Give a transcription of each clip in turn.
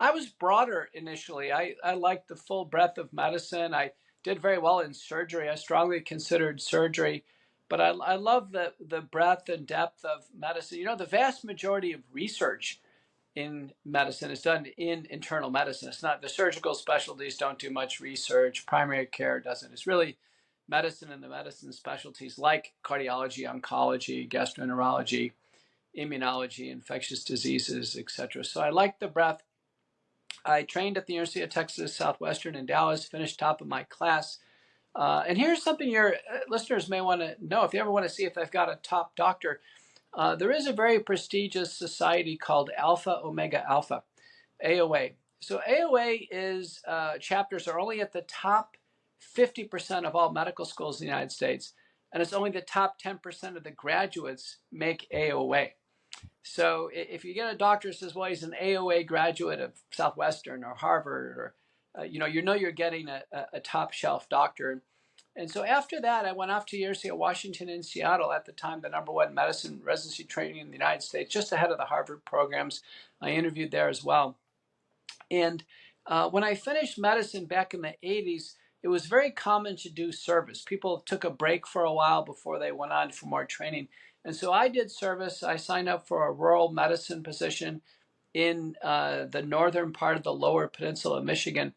I was broader initially. I liked the full breadth of medicine. I did very well in surgery. I strongly considered surgery, but I love the breadth and depth of medicine. You know, the vast majority of research in medicine is done in internal medicine. It's not, the surgical specialties don't do much research. Primary care doesn't. It's really medicine and the medicine specialties like cardiology, oncology, gastroenterology, immunology, infectious diseases, etc. So I like the breadth. I trained at the University of Texas Southwestern in Dallas, finished top of my class. And here's something your listeners may want to know if you ever want to see if they've got a top doctor. There is a very prestigious society called Alpha Omega Alpha, AOA. So AOA is chapters are only at the top 50% of all medical schools in the United States, and it's only the top 10% of the graduates make AOA. So if you get a doctor who says, well, he's an AOA graduate of Southwestern or Harvard, or you know you're getting a top shelf doctor. And so after that, I went off to University of Washington in Seattle, at the time the #1 medicine residency training in the United States, just ahead of the Harvard programs. I interviewed there as well. And when I finished medicine back in the 80s, it was very common to do service. People took a break for a while before they went on for more training. And so I did service. I signed up for a rural medicine position in the northern part of the lower peninsula of Michigan.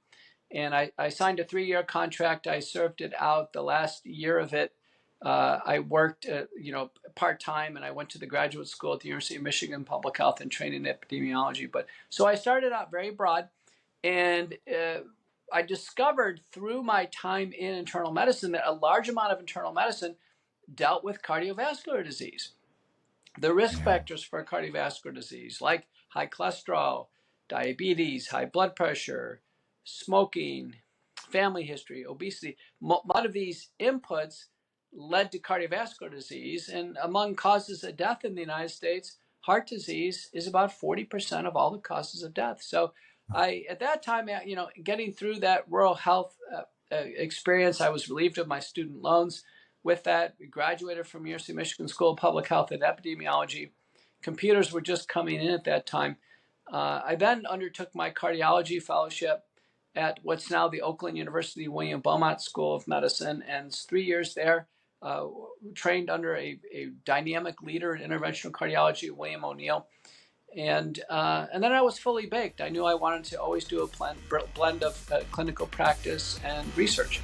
And I signed a 3-year contract. I served it out. The last year of it, I worked, part-time, and I went to the graduate school at the University of Michigan Public Health and trained in epidemiology. But so I started out very broad, and I discovered through my time in internal medicine that a large amount of internal medicine dealt with cardiovascular disease. The risk factors for cardiovascular disease, like high cholesterol, diabetes, high blood pressure, smoking, family history, obesity, a lot of these inputs led to cardiovascular disease. And among causes of death in the United States, heart disease is about 40% of all the causes of death. So at that time, getting through that rural health experience, I was relieved of my student loans. With that, we graduated from University of Michigan School of Public Health and Epidemiology. Computers were just coming in at that time. I then undertook my cardiology fellowship at what's now the Oakland University William Beaumont School of Medicine, and 3 years there, trained under a dynamic leader in interventional cardiology, William O'Neill. And then I was fully baked. I knew I wanted to always do a blend of clinical practice and research.